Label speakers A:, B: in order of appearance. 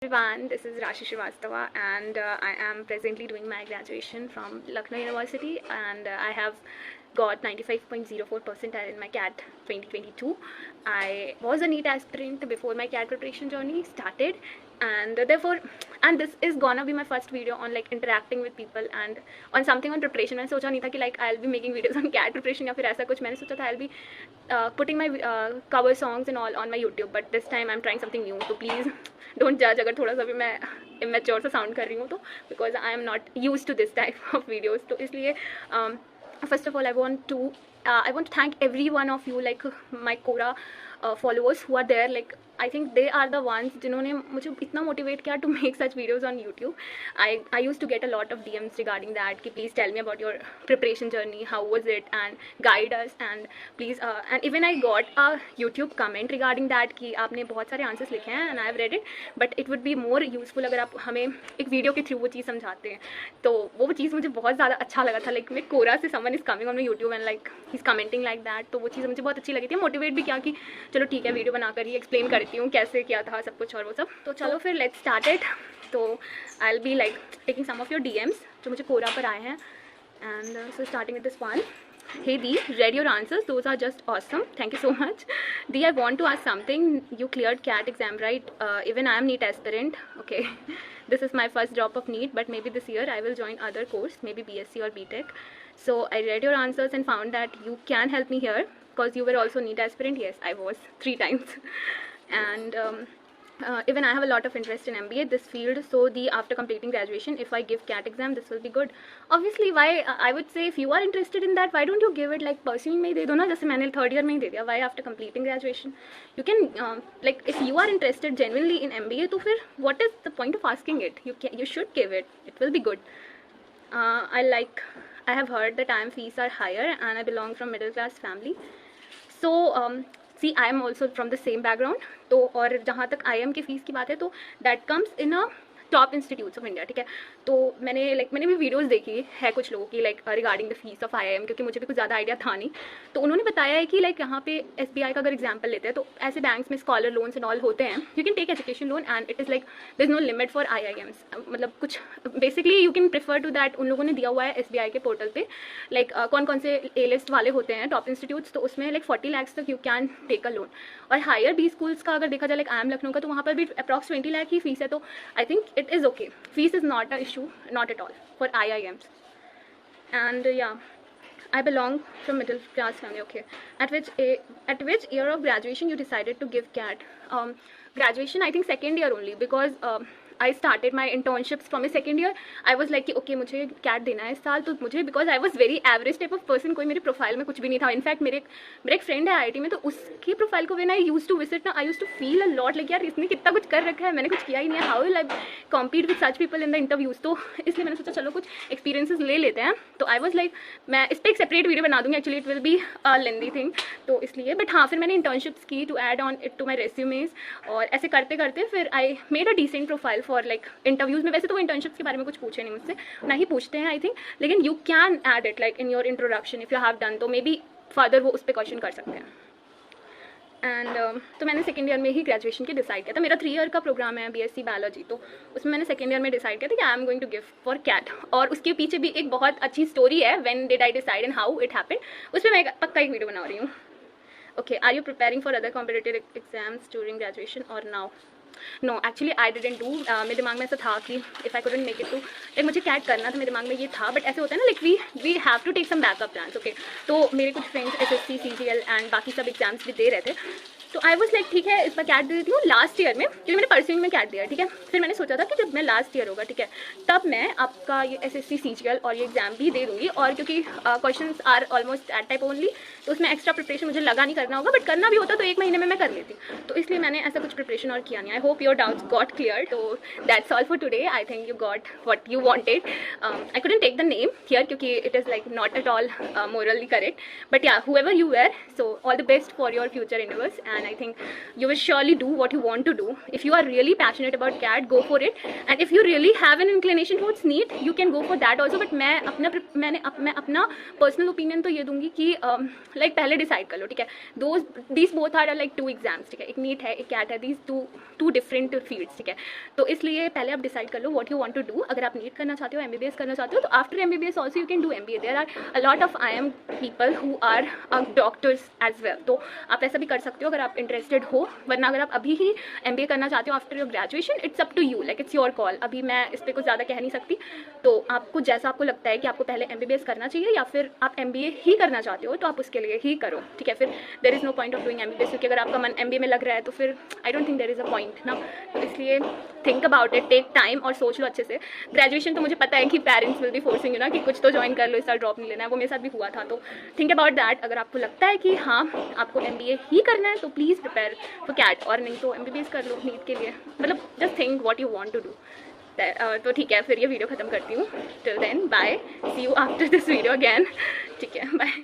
A: Everyone, this is Rashi Srivastava and I am presently doing my graduation from Lucknow University and I have got 95.04 percentile in my CAT 2022. I was a NEET aspirant before my CAT preparation journey started and this is gonna be my first video on like interacting with people and on something on preparation. मैंने सोचा नहीं था कि like I'll be making videos on CAT preparation या फिर ऐसा कुछ. मैंने सोचा था I'll be putting my cover songs and all on my YouTube, but this time I'm trying something new, so please don't judge अगर थोड़ा सा भी मैं immature सा sound कर रही हूँ तो, because I am not used to this type of videos. तो इसलिए first of all I want to thank every one of you, like my Quora followers who are there. Like I think they are the ones जिन्होंने मुझे इतना motivate किया to make such videos on YouTube. I used to get a lot of DMs regarding that कि please tell me about your preparation journey, how was it, and guide us, and please and even I got a YouTube comment regarding that कि आपने बहुत सारे answers लिखे हैं and I have read it, but it would be more useful अगर आप हमें एक वीडियो के थ्रू वो चीज़ समझाते हैं. तो वो चीज़ मुझे बहुत ज़्यादा अच्छा लगा था. लाइक मैं कोरा से someone is coming on my YouTube and like he's commenting like that, तो वो चीज़ मुझे बहुत अच्छी लगी थी. मोटिवेट भी किया कि चलो ठीक है वीडियो बनाकर ही एक्सप्लेन करती हूँ कैसे किया था सब कुछ और वो सब. तो चलो फिर लेट्स स्टार्ट इट. तो I will be like taking some of your DMs जो मुझे कोरा पर आए हैं. And so starting with this one. Hey Dee, read your answers. Those are just awesome. Thank you so much. Dee, I want to ask something. You cleared CAT exam, right? Even I am NEET aspirant. Okay. This is my first drop of NEET, but maybe this year I will join other course, maybe BSc or BTech. So I read your answers and found that you can help me here because you were also NEET aspirant. Yes, I was 3 times. And even I have a lot of interest in MBA, this field. So after completing graduation, if I give CAT exam, this will be good. Obviously, why I would say if you are interested in that, why don't you give it like pursuing में ही दे दो ना, जैसे मैंने third year में ही दे दिया. Why after completing graduation? You can like if you are interested genuinely in MBA, तो फिर what is the point of asking it? You should give it. It will be good. I have heard that IIM fees are higher and I belong from middle class family. So see, I am also from the same background. तो और जहाँ तक IIM की fees की बात है तो that comes in a top institutes of India. ठीक है. तो मैंने भी वीडियोस देखी है कुछ लोगों की like regarding the fees of IIM, क्योंकि मुझे भी कुछ ज़्यादा आइडिया था नहीं. तो उन्होंने बताया है कि लाइक यहाँ पे SBI का अगर एग्जाम्पल लेते हैं तो ऐसे बैंक्स में स्कॉलर लोन्स एंड ऑल होते हैं. You can take education loan and it is like there is no limit for IIMs. मतलब कुछ basically you can prefer to that. उन लोगों ने दिया हुआ है SBI के पोर्टल पे लाइक कौन कौन से A लिस्ट वाले होते हैं टॉप इंस्टीट्यूट्स, तो उसमें लाइक 40 lakhs तक you can take a loan. और हायर बी स्कूल्स का अगर देखा जाए लाइक IIM लखनऊ का, तो वहाँ पर भी अप्रॉक्स 20 lakh ही फीस है. तो I think it is okay. Fees is not an issue, not at all for IIMs. And yeah, I belong from middle class family. Okay. At which year of graduation you decided to give CAT? Graduation, I think second year only, because I started my internships from my second year. I was like कि okay मुझे CAT देना है इस साल. तो मुझे because I was very average type of person, कोई मेरे प्रोफाइल में कुछ भी नहीं था. इनफैक्ट मेरे एक फ्रेंड है IIT में, तो उसकी प्रोफाइल को when I used to visit ना, I used to feel a lot like यार इसने कितना कुछ कर रखा है, मैंने कुछ किया ही नहीं है. How will I compete with such people in the interviews? तो इसलिए मैंने सोचा चलो कुछ एक्सपीरियंसेस ले लेते हैं. तो I was like मैं इस पर एक सेपरेट वीडियो बना दूँगी. Actually it will be a lengthy thing, तो इसलिए. बट हाँ, फिर मैंने इंटर्नशिप्स की to add on it to my resumes, और ऐसे करते करते फिर I made a decent profile for like interviews में. वैसे तो वो इंटर्नशिप्स के बारे में कुछ पूछे नहीं मुझसे, ना ही पूछते हैं आई थिंक, लेकिन you can add it like in your introduction if you have done, तो मे बी फर्दर वो उस पर क्वेश्चन कर सकते हैं. एंड तो मैंने सेकेंड ईयर में ही ग्रेजुएशन के डिसाइड किया था. मेरा 3 year का प्रोग्राम है BSc बायोलॉजी, तो उसमें मैंने सेकेंड ईयर में डिसाइड किया था कि I am going to give for CAT. और उसके पीछे भी एक बहुत अच्छी स्टोरी है, when did I decide and how it happened. उस पर मैं पक्का एक वीडियो बना रही हूँ. Okay. Are you preparing for other competitive exams during graduation और now? No, actually I didn't do. मेरे दिमाग में ऐसा था कि if I couldn't make it to like मुझे CAT करना था, मेरे दिमाग में ये था. बट ऐसे होता है ना like we have to take some backup plans. Okay. तो मेरे कुछ फ्रेंड्स SSC CGL एंड बाकी सब एग्जाम्स भी दे रहे थे. तो आई वॉज लाइक ठीक है इस बार CAT दे देती हूँ लास्ट ईयर में, क्योंकि मैंने परस्यूइंग में CAT दिया. ठीक है. फिर मैंने सोचा था कि जब मैं लास्ट ईयर होगा, ठीक है, तब मैं आपका ये SSC CGL और ये एग्जाम भी दे दूँगी. और क्योंकि questions are almost that type only, तो उसमें एक्स्ट्रा प्रिपरेशन मुझे लगा नहीं करना होगा. बट करना भी होता तो 1 महीने में मैं कर लेती. तो इसलिए मैंने ऐसा कुछ प्रिपरेशन और किया नहीं. I hope your doubts got clear. तो that's all for today. I think you got what you wanted. I couldn't take the name here क्योंकि it is like not at all morally correct. But yeah, whoever you were, so all the best for your future endeavors. And and I think you will surely do what you want to do. If you are really passionate about CAT, go for it, and if you really have an inclination towards NEET, you can go for that also. But मैं अपना personal opinion तो ये दूंगी कि like पहले decide कर लो, ठीक है. These both are like 2 exams, ठीक है. एक नीट है, एक कैट है, दीज टू डिफरेंट फील्ड्स, ठीक है. तो इसलिए पहले आप डिसाइड कर लो what you want to do. अगर आप नीट करना चाहते हो, MBBS करना चाहते हो, तो after MBBS also you can do MBA. There are a lot of IIM people who are doctors as well. तो आप ऐसा भी कर सकते हो अगर आप इंटरेस्टेड हो. वरना अगर आप अभी ही MBA करना चाहते हो after your graduation, it's up to you, like it's your call. अभी मैं इस पर कुछ ज़्यादा कह नहीं सकती. तो आपको जैसा आपको लगता है कि आपको पहले MBBS करना चाहिए या फिर आप MBA ही करना चाहते हो, तो आप उसके लिए ही करो, ठीक है. फिर there is no point of doing MBBS, क्योंकि अगर आपका मन MBA में लग रहा है तो फिर I don't think there is a point ना. तो इसलिए think about it, take time और सोच लो अच्छे से. ग्रेजुएशन तो मुझे पता है कि parents will be forcing you ना कि कुछ तो ज्वाइन कर लो, इस साल ड्रॉप नहीं लेना है. वो मेरे साथ भी हुआ था. तो थिंक अबाउट दैट. अगर आपको लगता है कि हाँ आपको MBA ही करना है तो प्लीज़ प्रिपेयर फॉर कैट, और नहीं तो MBBS कर लो नीट के लिए. मतलब just think what you want to do. तो ठीक है, फिर ये वीडियो ख़त्म करती हूँ. Till then bye, see you after this video again. ठीक है, बाय.